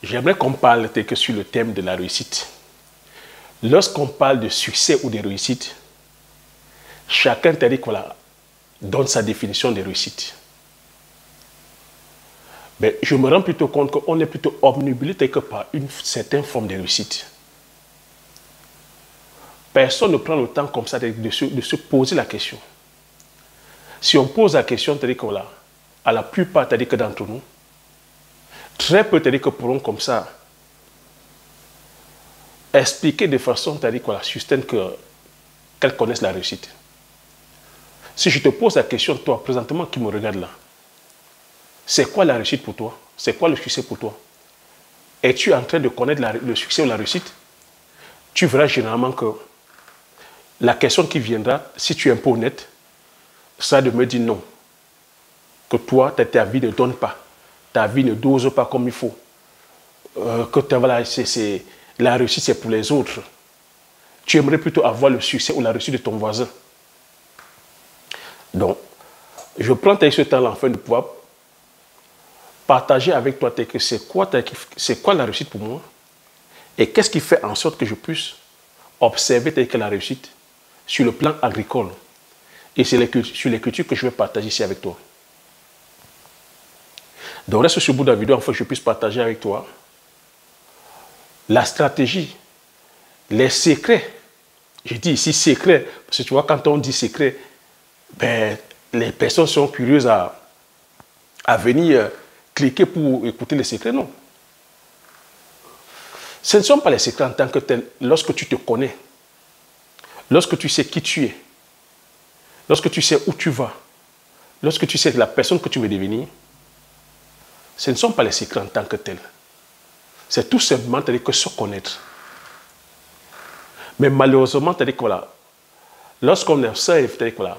J'aimerais qu'on parle que sur le thème de la réussite. Lorsqu'on parle de succès ou de réussite, chacun voilà, donne sa définition de réussite. Mais je me rends plutôt compte qu'on est plutôt omnibulé par une certaine forme de réussite. Personne ne prend le temps comme ça de se poser la question. Si on pose la question, voilà, à la plupart d'entre nous, très peu pourront comme ça expliquer de façon voilà, sustaine qu'elles connaissent la réussite. Si je te pose la question, toi, présentement, qui me regarde là, c'est quoi la réussite pour toi? C'est quoi le succès pour toi? Es-tu en train de connaître le succès ou la réussite? Tu verras généralement que la question qui viendra, si tu es un peu honnête, ça de me dire non. Que toi, ta vie ne donne pas. Ta vie ne dose pas comme il faut. Que voilà, la réussite, c'est pour les autres. Tu aimerais plutôt avoir le succès ou la réussite de ton voisin. Donc, je prends ce temps-là afin de pouvoir partager avec toi c'est quoi la réussite pour moi et qu'est-ce qui fait en sorte que je puisse observer la réussite sur le plan agricole. Et c'est sur les cultures que je vais partager ici avec toi. Donc, reste sur le bout de la vidéo afin que je puisse partager avec toi la stratégie, les secrets. Je dis ici secrets, parce que tu vois, quand on dit secret, ben, les personnes sont curieuses à venir cliquer pour écouter les secrets, non. Ce ne sont pas les secrets en tant que tels. Lorsque tu te connais, lorsque tu sais qui tu es, lorsque tu sais où tu vas, lorsque tu sais la personne que tu veux devenir, ce ne sont pas les secrets en tant que tels. C'est tout simplement que se connaître. Mais malheureusement, voilà, lorsqu'on observe voilà,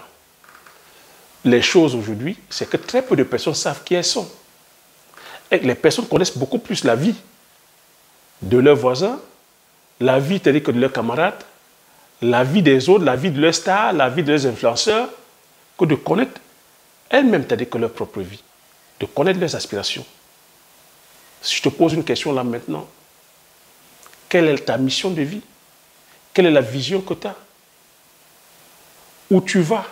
les choses aujourd'hui, c'est que très peu de personnes savent qui elles sont. Et les personnes connaissent beaucoup plus la vie de leurs voisins, la vie de leurs camarades, la vie des autres, la vie de leurs stars, la vie de leurs influenceurs, que de connaître elles-mêmes leur propre vie, de connaître leurs aspirations. Si je te pose une question là maintenant, quelle est ta mission de vie? Quelle est la vision que tu as? Où tu vas?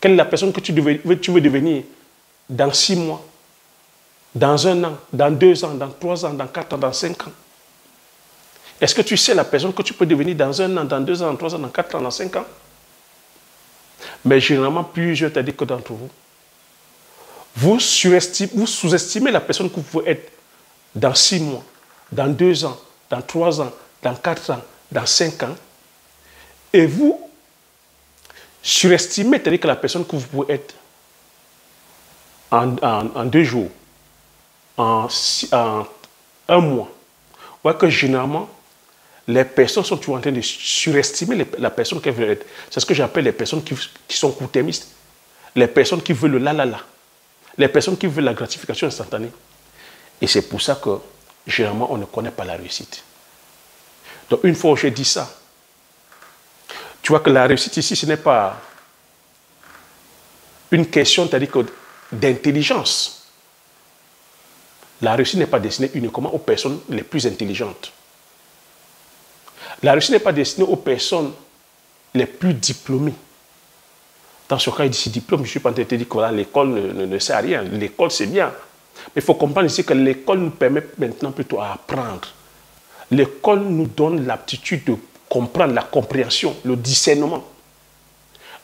Quelle est la personne que tu veux devenir dans 6 mois, dans 1 an, dans 2 ans, dans 3 ans, dans 4 ans, dans 5 ans? Est-ce que tu sais la personne que tu peux devenir dans 1 an, dans 2 ans, dans 3 ans, dans 4 ans, dans 5 ans? Mais généralement, plusieurs d'entre vous, vous sous-estimez la personne que vous pouvez être dans 6 mois, dans 2 ans, dans 3 ans, dans 4 ans, dans 5 ans, et vous surestimez la personne que vous pouvez être en 2 jours, en 1 mois. Vous voyez que généralement, les personnes sont toujours en train de surestimer la personne qu'elles veulent être. C'est ce que j'appelle les personnes qui sont court-termistes. Les personnes qui veulent le la. Les personnes qui veulent la gratification instantanée. Et c'est pour ça que, généralement, on ne connaît pas la réussite. Donc, une fois que j'ai dit ça, tu vois que la réussite ici, ce n'est pas une question d'intelligence. La réussite n'est pas destinée uniquement aux personnes les plus intelligentes. La réussite n'est pas destinée aux personnes les plus diplômées. Dans ce cas, il dit diplôme, je ne suis pas en train de te dire que voilà, l'école ne sert à rien. L'école, c'est bien. Mais il faut comprendre ici que l'école nous permet maintenant plutôt à apprendre. L'école nous donne l'aptitude de comprendre, la compréhension, le discernement.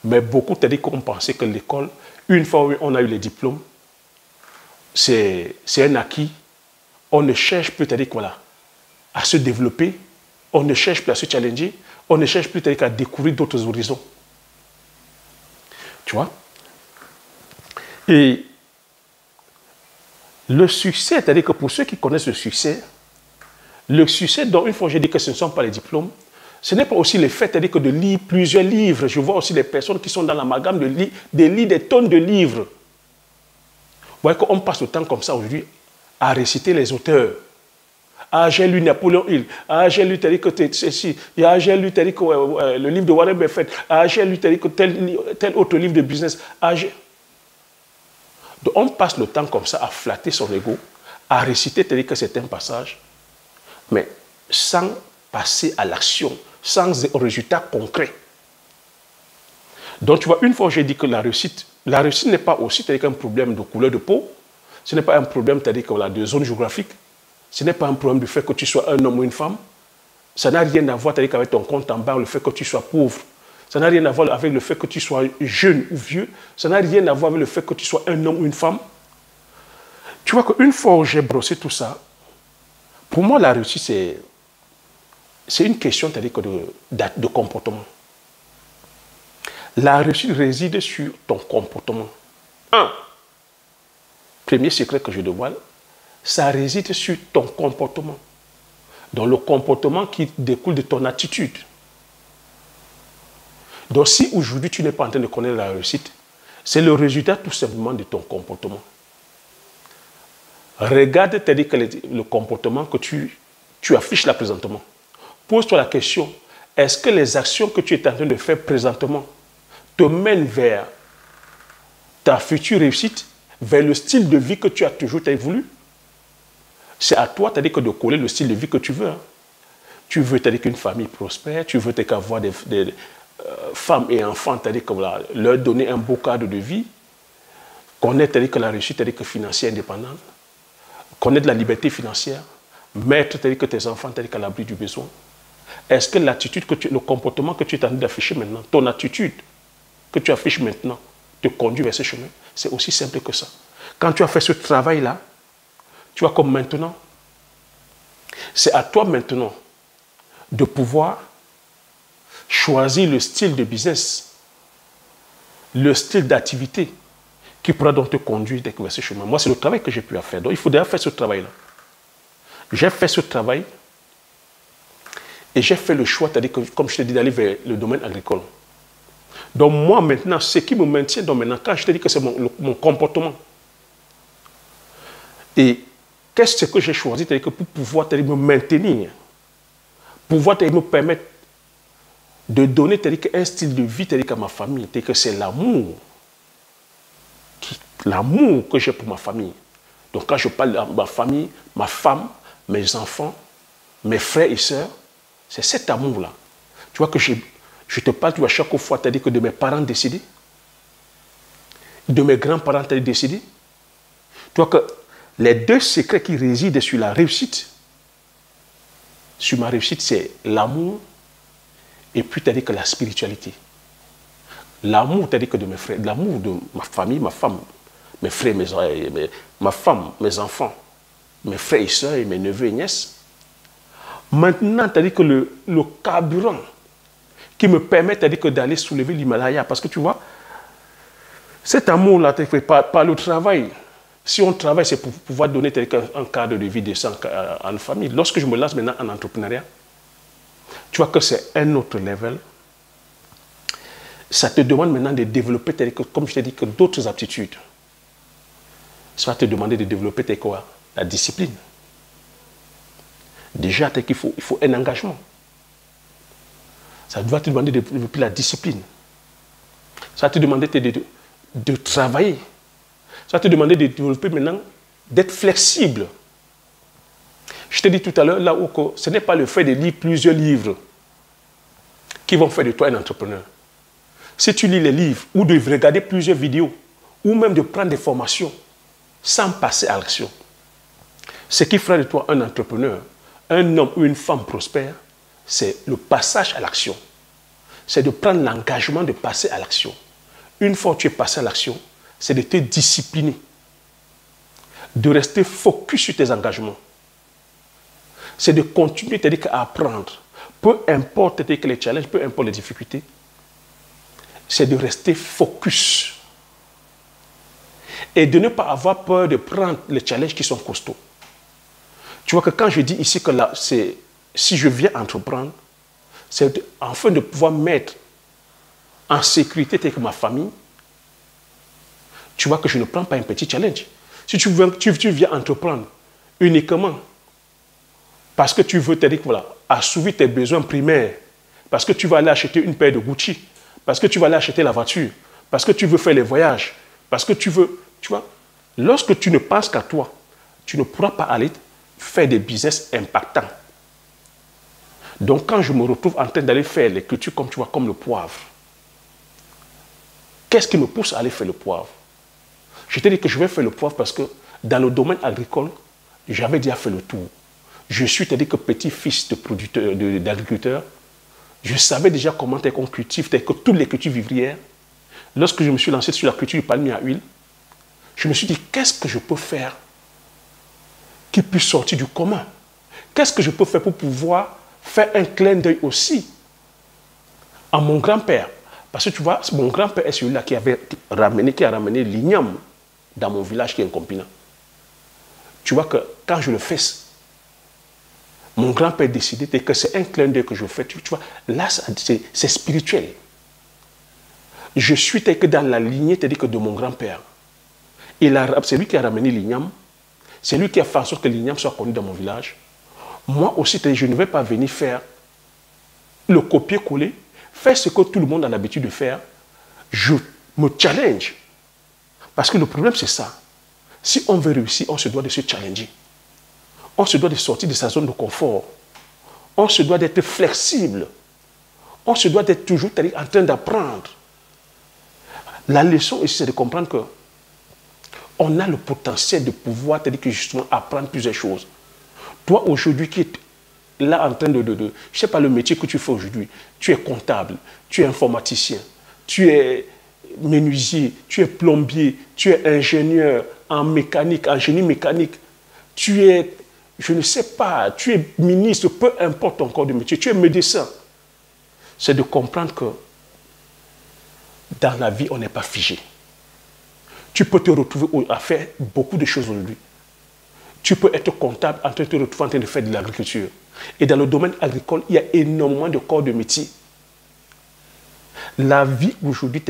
Mais beaucoup ont pensé que l'école, une fois on a eu les diplômes, c'est un acquis. On ne cherche plus voilà, à se développer, on ne cherche plus à se challenger, on ne cherche plus à découvrir d'autres horizons. Tu vois? Et le succès, c'est-à-dire que pour ceux qui connaissent le succès dont une fois j'ai dit que ce ne sont pas les diplômes, ce n'est pas aussi le fait de lire plusieurs livres. Je vois aussi des personnes qui sont dans l'amalgame de lire des tonnes de livres. Vous voyez qu'on passe le temps comme ça aujourd'hui à réciter les auteurs. Ah, j'ai lu Napoléon Hill. Ah, j'ai lu ceci. Ah, j'ai lu le livre de Warren Buffett. Ah, j'ai lu tel autre livre de business. Donc, on passe le temps comme ça à flatter son ego, à réciter, c'est-à-dire que c'est un passage, mais sans passer à l'action, sans résultat concret. Donc tu vois, une fois j'ai dit que la réussite n'est pas aussi un problème de couleur de peau, ce n'est pas un problème de zone géographique, ce n'est pas un problème du fait que tu sois un homme ou une femme, ça n'a rien à voir avec ton compte en banque, le fait que tu sois pauvre, ça n'a rien à voir avec le fait que tu sois jeune ou vieux, ça n'a rien à voir avec le fait que tu sois un homme ou une femme. Tu vois qu'une fois où j'ai brossé tout ça, pour moi la réussite c'est une question de comportement. La réussite réside sur ton comportement. Premier secret que je dévoile, ça réside sur ton comportement. Donc le comportement qui découle de ton attitude. Donc si aujourd'hui tu n'es pas en train de connaître la réussite, c'est le résultat tout simplement de ton comportement. Regarde le comportement que tu affiches là présentement. Pose-toi la question, est-ce que les actions que tu es en train de faire présentement te mènent vers ta future réussite, vers le style de vie que tu as toujours voulu? C'est à toi de coller le style de vie que tu veux. Tu veux qu'une famille prospère, tu veux avoir des femmes et enfants, leur donner un beau cadre de vie, connaître que la réussite financière indépendante, connaître la liberté financière, mettre que tes enfants à l'abri du besoin. Est-ce que l'attitude, le comportement que tu es en train d'afficher maintenant, ton attitude que tu affiches maintenant, te conduit vers ce chemin? C'est aussi simple que ça. Quand tu as fait ce travail-là, tu vois comme maintenant, c'est à toi maintenant de pouvoir choisir le style de business, le style d'activité qui pourra donc te conduire vers ce chemin. Moi, c'est le travail que j'ai pu faire. Donc, il faudrait faire ce travail-là. J'ai fait ce travail et j'ai fait le choix, comme je t'ai dit, d'aller vers le domaine agricole. Donc, moi, maintenant, ce qui me maintient, donc maintenant, quand je te dis que c'est mon comportement, et qu'est-ce que j'ai choisi pour pouvoir me maintenir, pouvoir me permettre de donner un style de vie à ma famille, que c'est l'amour que j'ai pour ma famille. Donc quand je parle de ma famille, ma femme, mes enfants, mes frères et sœurs, c'est cet amour-là. Tu vois que je te parle à chaque fois que de mes parents décédés, de mes grands-parents décédés. Tu vois que les deux secrets qui résident sur la réussite, sur ma réussite, c'est l'amour et puis que la spiritualité. L'amour que de mes frères, l'amour de ma famille, ma femme, mes frères, ma femme, mes enfants, mes frères et sœurs et mes neveux et nièces. Maintenant, que le carburant qui me permet d'aller soulever l'Himalaya, parce que tu vois, cet amour-là, par le travail, si on travaille, c'est pour pouvoir donner un cadre de vie décent à une famille. Lorsque je me lance maintenant en entrepreneuriat, tu vois que c'est un autre level. Ça te demande maintenant de développer, comme je t'ai dit, d'autres aptitudes. Ça va te demander de développer la discipline. Déjà, il faut un engagement. Ça va te demander de développer la discipline. Ça va te demander de travailler. Ça va te demander de développer maintenant, d'être flexible. Je t'ai dit tout à l'heure, là où ce n'est pas le fait de lire plusieurs livres qui vont faire de toi un entrepreneur. Si tu lis les livres ou de regarder plusieurs vidéos ou même de prendre des formations sans passer à l'action, ce qui fera de toi un entrepreneur, un homme ou une femme prospère, c'est le passage à l'action. C'est de prendre l'engagement de passer à l'action. Une fois que tu es passé à l'action, c'est de te discipliner, de rester focus sur tes engagements. C'est de continuer à apprendre. Peu importe les challenges, peu importe les difficultés, c'est de rester focus. Et de ne pas avoir peur de prendre les challenges qui sont costauds. Tu vois que quand je dis ici que là, si je viens entreprendre, c'est afin de pouvoir mettre en sécurité avec ma famille. Tu vois que je ne prends pas un petit challenge. Si tu viens entreprendre uniquement parce que tu veux assouvir tes besoins primaires, parce que tu vas aller acheter une paire de Gucci, parce que tu vas aller acheter la voiture, parce que tu veux faire les voyages, parce que tu veux, tu vois, lorsque tu ne penses qu'à toi, tu ne pourras pas aller faire des business impactants. Donc, quand je me retrouve en train d'aller faire les cultures, comme tu vois, comme le poivre, qu'est-ce qui me pousse à aller faire le poivre? Je t'ai dit que je vais faire le poivre parce que dans le domaine agricole, j'avais déjà fait le tour. Je suis, c'est-à-dire que petit-fils de producteur, d'agriculteur, je savais déjà comment on cultive, c'est-à-dire que toutes les cultures vivrières. Lorsque je me suis lancé sur la culture du palmier à huile, je me suis dit, qu'est-ce que je peux faire qui puisse sortir du commun? Qu'est-ce que je peux faire pour pouvoir faire un clin d'œil aussi à mon grand-père? Parce que tu vois, mon grand-père est celui-là qui a ramené l'igname dans mon village qui est un Compina. Tu vois que quand je le fais, mon grand-père décidé que c'est un clin d'œil que je fais. Tu vois, là, c'est spirituel. Je suis que dans la lignée que de mon grand-père. C'est lui qui a ramené l'igname. C'est lui qui a fait en sorte que l'igname soit connu dans mon village. Moi aussi, je ne vais pas venir faire le copier-coller, faire ce que tout le monde a l'habitude de faire. Je me challenge. Parce que le problème, c'est ça. Si on veut réussir, on se doit de se challenger. On se doit de sortir de sa zone de confort. On se doit d'être flexible. On se doit d'être toujours en train d'apprendre. La leçon ici, c'est de comprendre que on a le potentiel de pouvoir, justement, apprendre plusieurs choses. Toi, aujourd'hui, qui es là en train je ne sais pas le métier que tu fais aujourd'hui, tu es comptable, tu es informaticien, tu es menuisier, tu es plombier, tu es ingénieur en mécanique, en génie mécanique, tu es, je ne sais pas, tu es ministre, peu importe ton corps de métier, tu es médecin. C'est de comprendre que dans la vie, on n'est pas figé. Tu peux te retrouver à faire beaucoup de choses aujourd'hui. Tu peux être comptable en train de te retrouver en train de faire de l'agriculture. Et dans le domaine agricole, il y a énormément de corps de métier. La vie aujourd'hui,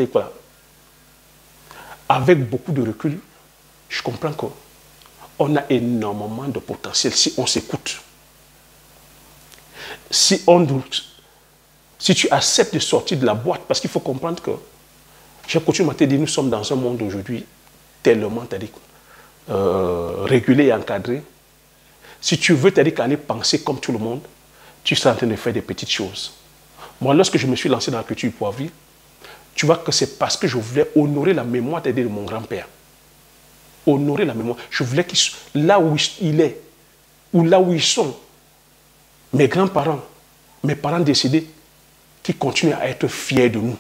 avec beaucoup de recul, je comprends qu'on a énormément de potentiel si on s'écoute. Si tu acceptes de sortir de la boîte, parce qu'il faut comprendre que, j'ai continué à te dire, nous sommes dans un monde aujourd'hui tellement régulé et encadré. Si tu veux aller penser comme tout le monde, tu seras en train de faire des petites choses. Moi, lorsque je me suis lancé dans la culture du poivrier, tu vois que c'est parce que je voulais honorer la mémoire de mon grand-père. Honorer la mémoire. Je voulais qu'il là où il est, ou là où ils sont, mes grands-parents, mes parents décédés, qui continuent à être fiers de nous.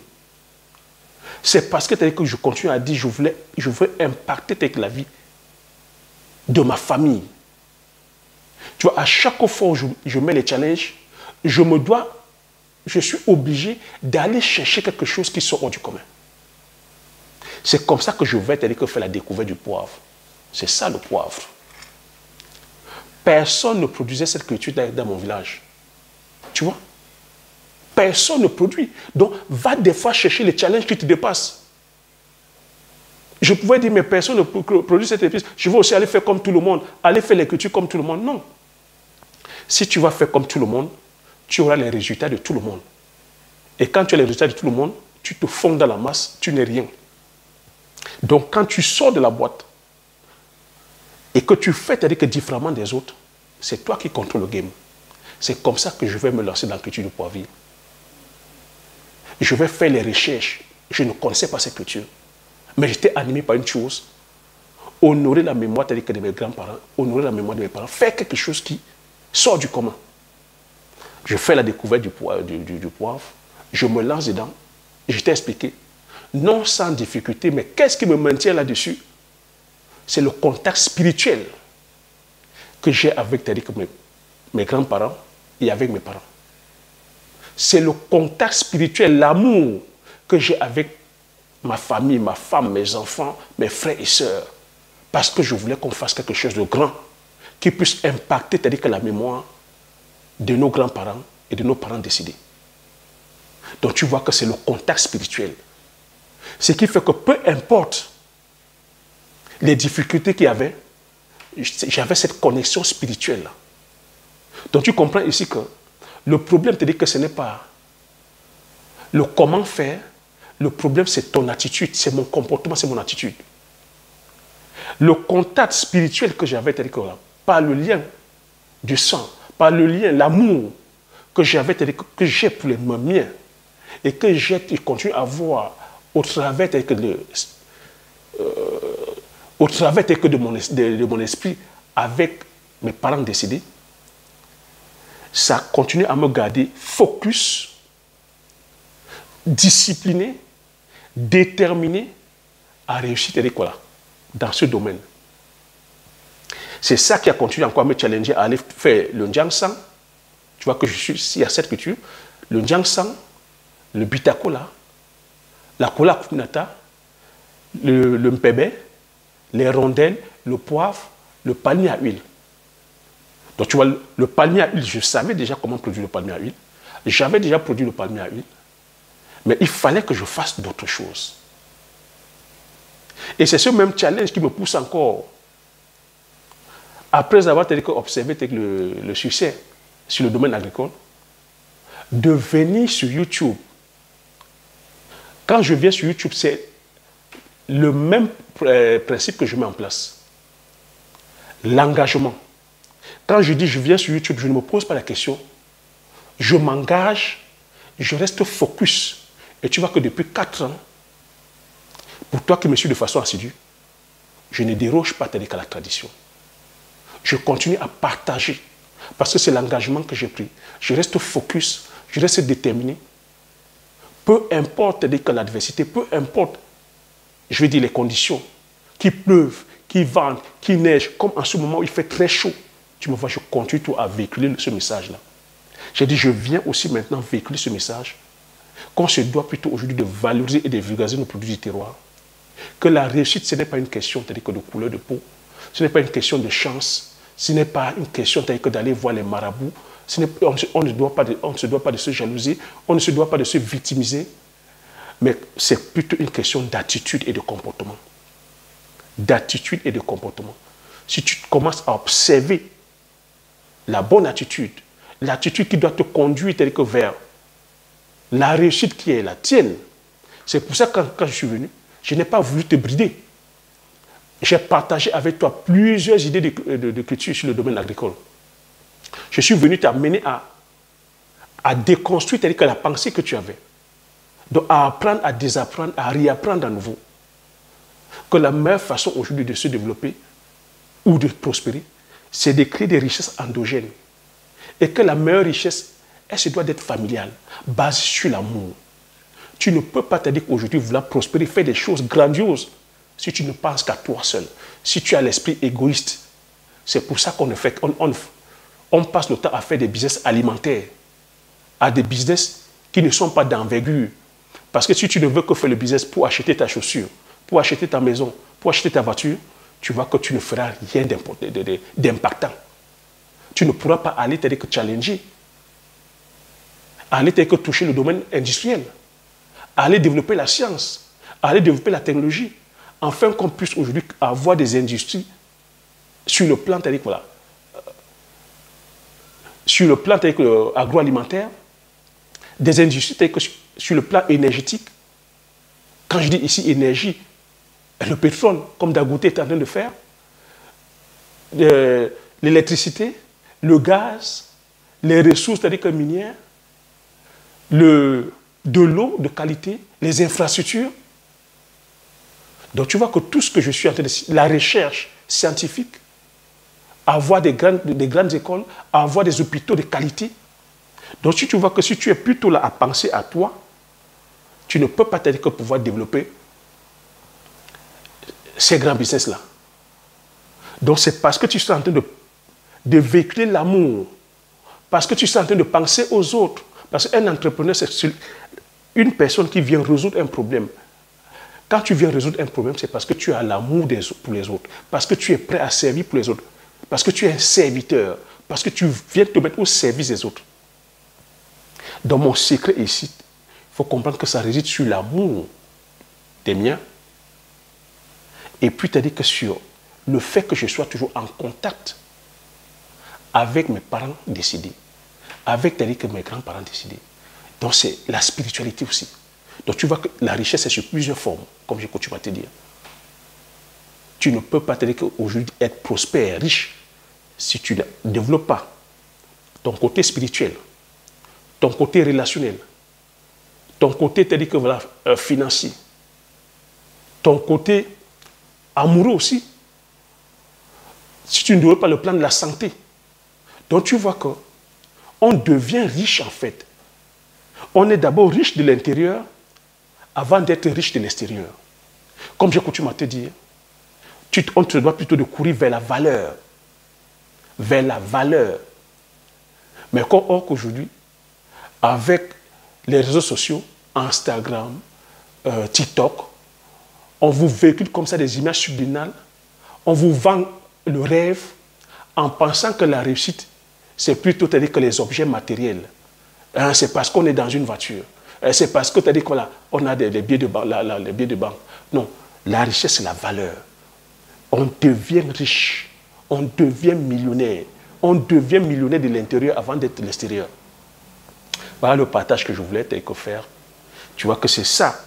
C'est parce que je continue à dire, je veux impacter la vie de ma famille. Tu vois, à chaque fois où je mets les challenges, je suis obligé d'aller chercher quelque chose qui sort hors du commun. C'est comme ça que je vais faire la découverte du poivre. C'est ça le poivre. Personne ne produisait cette culture dans mon village. Tu vois? Personne ne produit. Donc, va des fois chercher les challenges qui te dépassent. Je pouvais dire, mais personne ne produit cette épice. Je veux aussi aller faire comme tout le monde. Aller faire les cultures comme tout le monde. Non. Si tu vas faire comme tout le monde, tu auras les résultats de tout le monde. Et quand tu as les résultats de tout le monde, tu te fonds dans la masse, tu n'es rien. Donc, quand tu sors de la boîte et que tu fais différemment des autres, c'est toi qui contrôles le game. C'est comme ça que je vais me lancer dans la culture du poivrier. Je vais faire les recherches. Je ne connaissais pas cette culture. Mais j'étais animé par une chose. Honorer la mémoire de mes grands-parents, honorer la mémoire de mes parents, faire quelque chose qui sort du commun. Je fais la découverte du poivre. Je me lance dedans. Je t'ai expliqué. Non sans difficulté, mais qu'est-ce qui me maintient là-dessus? C'est le contact spirituel que j'ai avec mes grands-parents et avec mes parents. C'est le contact spirituel, l'amour que j'ai avec ma famille, ma femme, mes enfants, mes frères et sœurs. Parce que je voulais qu'on fasse quelque chose de grand qui puisse impacter la mémoire de nos grands-parents et de nos parents décédés. Donc tu vois que c'est le contact spirituel. Ce qui fait que peu importe les difficultés qu'il y avait, j'avais cette connexion spirituelle-là. Donc tu comprends ici que le problème, te dit que ce n'est pas le comment faire, le problème c'est ton attitude, c'est mon comportement, c'est mon attitude. Le contact spirituel que j'avais, par le lien du sang, par le lien, l'amour que j'avais, que j'ai pour les miens, et que j'ai continue à avoir au travers au travers de mon esprit avec mes parents décédés, ça continue à me garder focus, discipliné, déterminé à réussir dans ce domaine. C'est ça qui a continué encore à me challenger à aller faire le Njiangsang. Tu vois que je suis ici à cette culture. Le Njiangsang, le Bitakola, la Kola Kupinata, le Mpebe, les rondelles, le poivre, le palmier à huile. Donc tu vois, le palmier à huile, je savais déjà comment produire le palmier à huile. J'avais déjà produit le palmier à huile. Mais il fallait que je fasse d'autres choses. Et c'est ce même challenge qui me pousse encore, après avoir observé le succès sur le domaine agricole, de venir sur YouTube. Quand je viens sur YouTube, c'est le même principe que je mets en place. L'engagement. Quand je dis je viens sur YouTube, je ne me pose pas la question. Je m'engage, je reste focus. Et tu vois que depuis 4 ans, pour toi qui me suis de façon assidue, je ne déroge pas à la tradition. Je continue à partager parce que c'est l'engagement que j'ai pris. Je reste focus, je reste déterminé. Peu importe l'adversité, peu importe, je vais dire les conditions, qu'il pleuve, qu'il vente, qu'il neige, comme en ce moment où il fait très chaud, tu me vois, je continue tout à véhiculer ce message-là. J'ai dit, je viens aussi maintenant véhiculer ce message, qu'on se doit plutôt aujourd'hui de valoriser et de vulgariser nos produits du terroir. Que la réussite, ce n'est pas une question de couleur de peau, ce n'est pas une question de chance, ce n'est pas une question d'aller voir les marabouts, on ne se doit pas de se jalouser, on ne se doit pas de se victimiser, mais c'est plutôt une question d'attitude et de comportement. D'attitude et de comportement. Si tu commences à observer la bonne attitude, l'attitude qui doit te conduire vers la réussite qui est la tienne, c'est pour ça que quand je suis venu, je n'ai pas voulu te brider. J'ai partagé avec toi plusieurs idées de culture sur le domaine agricole. Je suis venu t'amener à déconstruire la pensée que tu avais. Donc à apprendre, à désapprendre, à réapprendre à nouveau. Que la meilleure façon aujourd'hui de se développer ou de prospérer, c'est de créer des richesses endogènes. Et que la meilleure richesse, elle se doit d'être familiale, basée sur l'amour. Tu ne peux pas te dire qu'aujourd'hui, vouloir prospérer, faire des choses grandioses, si tu ne penses qu'à toi seul, si tu as l'esprit égoïste. C'est pour ça qu'on on passe le temps à faire des business alimentaires, à des business qui ne sont pas d'envergure. Parce que si tu ne veux que faire le business pour acheter ta chaussure, pour acheter ta maison, pour acheter ta voiture, tu vois que tu ne feras rien d'impactant. Tu ne pourras pas aller te challenger, aller toucher le domaine industriel, aller développer la science, aller développer la technologie, afin qu'on puisse aujourd'hui avoir des industries sur le plan sur le plan agroalimentaire, des industries sur le plan énergétique. Quand je dis ici énergie, le pétrole, comme Dangote est en train de faire, l'électricité, le gaz, les ressources minières, de l'eau de qualité, les infrastructures. Donc tu vois que tout ce que je suis en train de... La recherche scientifique, avoir des grandes écoles, avoir des hôpitaux de qualité. Donc si tu vois que si tu es plutôt là à penser à toi, tu ne peux pas pouvoir développer ces grands business-là. Donc c'est parce que tu es en train de véhiculer l'amour, parce que tu es en train de penser aux autres. Parce qu'un entrepreneur, c'est une personne qui vient résoudre un problème. Quand tu viens résoudre un problème, c'est parce que tu as l'amour pour les autres, parce que tu es prêt à servir pour les autres, parce que tu es un serviteur, parce que tu viens te mettre au service des autres. Dans mon secret ici, il faut comprendre que ça réside sur l'amour des miens. Et puis, tu as dit que sur le fait que je sois toujours en contact avec mes parents décédés, avec mes grands-parents décédés. Donc, c'est la spiritualité aussi. Donc, tu vois que la richesse est sur plusieurs formes, comme j'ai coutume à te dire. Tu ne peux pas te dire qu'aujourd'hui être prospère, riche, si tu ne développes pas ton côté spirituel, ton côté relationnel, ton côté que, voilà, financier, ton côté amoureux aussi, si tu ne développes pas le plan de la santé. Donc tu vois qu'on devient riche en fait. On est d'abord riche de l'intérieur avant d'être riche de l'extérieur. Comme j'ai coutume à te dire, on te doit plutôt de courir vers la valeur. Vers la valeur. Mais or qu'aujourd'hui, avec les réseaux sociaux, Instagram, TikTok, on vous véhicule comme ça des images subliminales, on vous vend le rêve en pensant que la réussite, c'est plutôt que les objets matériels. Hein, c'est parce qu'on est dans une voiture. C'est parce que voilà, on a des billets de banque. Les billets de banque. Non, la richesse, c'est la valeur. On devient riche, on devient millionnaire. On devient millionnaire de l'intérieur avant d'être de l'extérieur. Voilà le partage que je voulais faire. Tu vois que c'est ça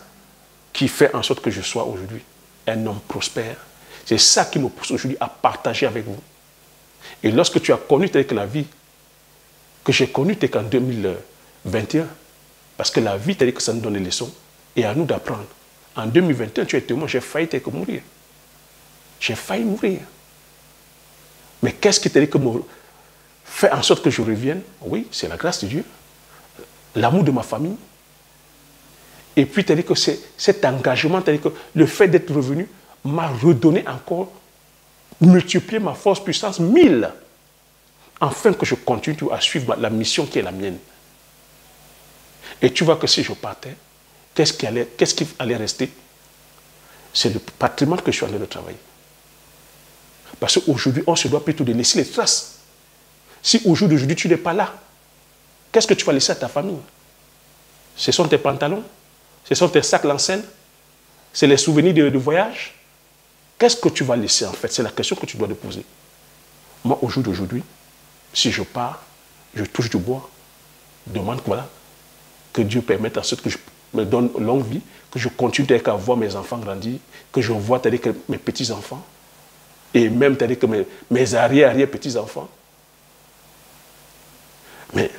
qui fait en sorte que je sois aujourd'hui un homme prospère. C'est ça qui me pousse aujourd'hui à partager avec vous. Et lorsque tu as connu la vie que j'ai connue qu'en 2021, parce que la vie, que ça nous donne des leçons, et à nous d'apprendre. En 2021, tu es témoin, j'ai failli mourir. J'ai failli mourir. Mais qu'est-ce qui me fait en sorte que je revienne? Oui, c'est la grâce de Dieu. L'amour de ma famille. Et puis, que cet engagement, que le fait d'être revenu m'a redonné encore, multiplié ma force puissance 1000, afin que je continue à suivre la mission qui est la mienne. Et tu vois que si je partais, qu'est-ce qui allait rester? C'est le patrimoine que je suis en train de travailler. Parce qu'aujourd'hui, on se doit plutôt de laisser les traces. Si aujourd'hui tu n'es pas là, qu'est-ce que tu vas laisser à ta famille? Ce sont tes pantalons? Ce sont tes sacs Lancel? C'est les souvenirs de voyage? Qu'est-ce que tu vas laisser en fait? C'est la question que tu dois te poser. Moi, aujourd'hui, si je pars, je touche du bois, demande voilà, que Dieu permette à ce que je me donne longue vie, que je continue à voir mes enfants grandir, que je vois que mes petits-enfants, et même que mes arrière-petits-enfants. Mais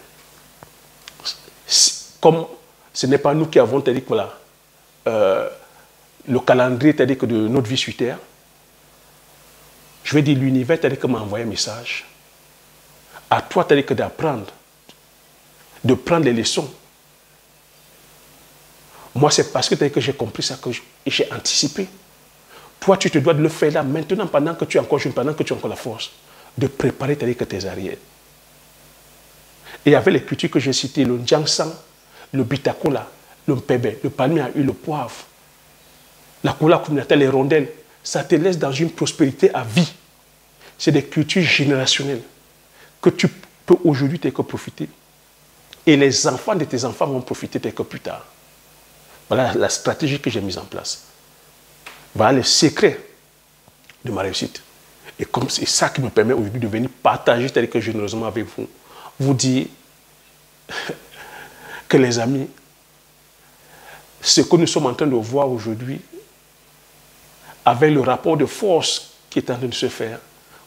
comme ce n'est pas nous qui avons voilà, le calendrier que de notre vie sur Terre, je vais dire l'univers que m'a envoyé un message. À toi que d'apprendre, de prendre les leçons. Moi, c'est parce que j'ai compris ça que j'ai anticipé. Toi, tu te dois de le faire là, maintenant, pendant que tu es encore jeune, pendant que tu as encore la force, de préparer tes arrières. Et avec les cultures que j'ai citées, le Njangsang, le Bitakola, le Mpebe, le palmier à huile, le poivre, la cola communautaire, les rondelles, ça te laisse dans une prospérité à vie. C'est des cultures générationnelles que tu peux aujourd'hui profiter. Et les enfants de tes enfants vont profiter plus tard. Voilà la stratégie que j'ai mise en place. Voilà le secret de ma réussite. Et comme c'est ça qui me permet aujourd'hui de venir partager généreusement avec vous. Vous dire que les amis, ce que nous sommes en train de voir aujourd'hui, avec le rapport de force qui est en train de se faire,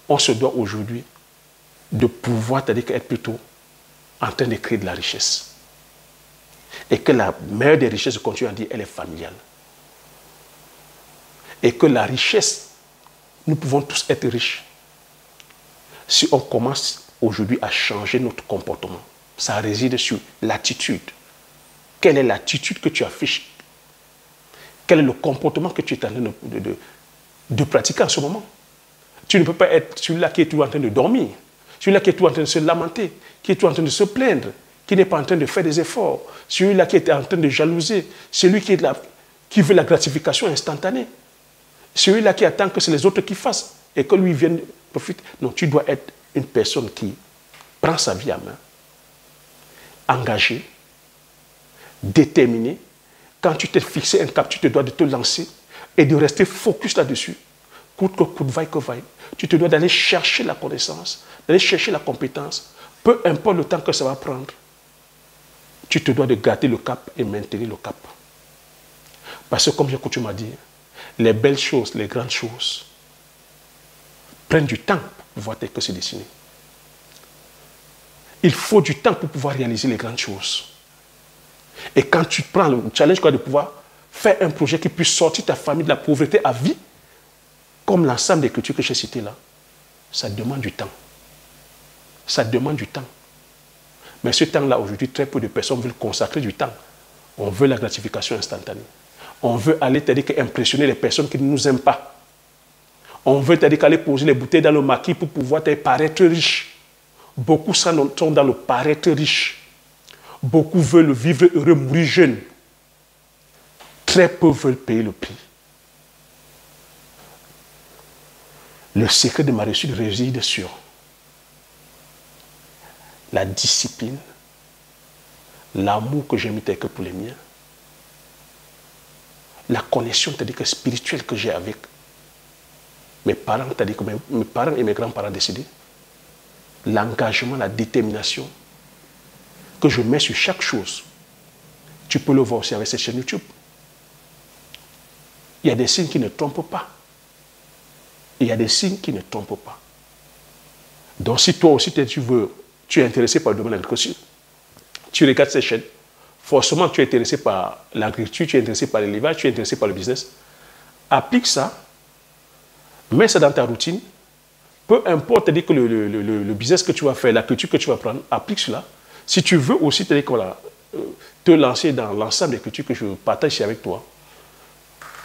on se doit aujourd'hui de pouvoir être plutôt en train de créer de la richesse. Et que la meilleure des richesses, je continue à dire, elle est familiale. Et que la richesse, nous pouvons tous être riches. Si on commence aujourd'hui à changer notre comportement, ça réside sur l'attitude. Quelle est l'attitude que tu affiches? Quel est le comportement que tu es en train de pratiquer en ce moment? Tu ne peux pas être celui-là qui est toujours en train de dormir, celui-là qui est toujours en train de se lamenter, qui est toujours en train de se plaindre, qui n'est pas en train de faire des efforts, celui-là qui est en train de jalouser, celui qui veut la gratification instantanée, celui-là qui attend que c'est les autres qui fassent et que lui vienne profiter. Non, tu dois être une personne qui prend sa vie à main, engagée, déterminée. Quand tu t'es fixé un cap, tu te dois de te lancer et de rester focus là-dessus. Coûte que coûte, vaille que vaille. Tu te dois d'aller chercher la connaissance, d'aller chercher la compétence. Peu importe le temps que ça va prendre, tu te dois de garder le cap et maintenir le cap. Parce que comme j'ai coutume à dire, les belles choses, les grandes choses, prennent du temps pour pouvoir tel que se dessiner. Il faut du temps pour pouvoir réaliser les grandes choses. Et quand tu prends le challenge de pouvoir faire un projet qui puisse sortir ta famille de la pauvreté à vie, comme l'ensemble des cultures que j'ai citées là, ça demande du temps. Ça demande du temps. Mais ce temps-là, aujourd'hui, très peu de personnes veulent consacrer du temps. On veut la gratification instantanée. On veut aller, c'est-à-dire impressionner les personnes qui ne nous aiment pas. On veut, c'est-à-dire aller poser les bouteilles dans le maquis pour pouvoir paraître riche. Beaucoup sont dans le paraître riche. Beaucoup veulent vivre heureux, mourir jeune. Très peu veulent payer le prix. Le secret de ma réussite réside sur la discipline, l'amour que j'ai mis tel que pour les miens, la connexion, c'est-à-dire que spirituelle que j'ai avec mes parents, c'est-à-dire que mes parents et mes grands-parents décédés, l'engagement, la détermination que je mets sur chaque chose. Tu peux le voir aussi avec cette chaîne YouTube. Il y a des signes qui ne trompent pas. Il y a des signes qui ne trompent pas. Donc si toi aussi tu es intéressé par le domaine de l'agriculture, tu regardes cette chaîne, forcément tu es intéressé par l'agriculture, tu es intéressé par l'élevage, tu es intéressé par le business. Applique ça, mets ça dans ta routine, peu importe le business que tu vas faire, la culture que tu vas prendre, applique cela. Si tu veux aussi te lancer dans l'ensemble des cultures que je partage ici avec toi,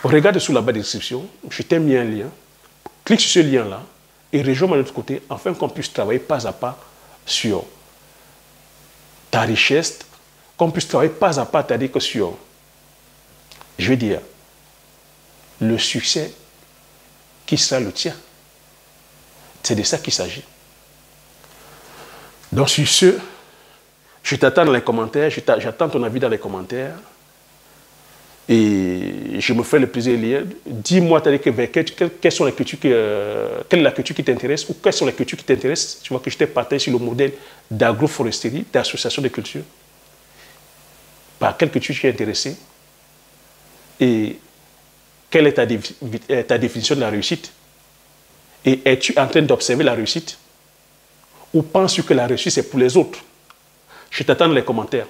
regarde sous la barre de description, je t'ai mis un lien, clique sur ce lien-là et rejoins-moi de l'autre côté afin qu'on puisse travailler pas à pas sur ta richesse, qu'on puisse travailler pas à pas, c'est-à-dire que sur, je veux dire, le succès qui sera le tien. C'est de ça qu'il s'agit. Donc sur ce, je t'attends dans les commentaires, j'attends ton avis dans les commentaires. Et je me fais le plaisir de lire. Dis-moi quelle est la culture qui t'intéresse ou quelles sont les cultures qui t'intéressent. Tu vois que je t'ai partagé sur le modèle d'agroforesterie, d'association de cultures. Par quelle culture tu es intéressé et quelle est ta définition de la réussite? Et es-tu en train d'observer la réussite? Ou penses-tu que la réussite c'est pour les autres? Je t'attends dans les commentaires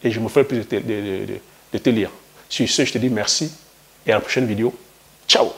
et je me fais le plaisir de te lire. Sur ce, je te dis merci et à la prochaine vidéo. Ciao!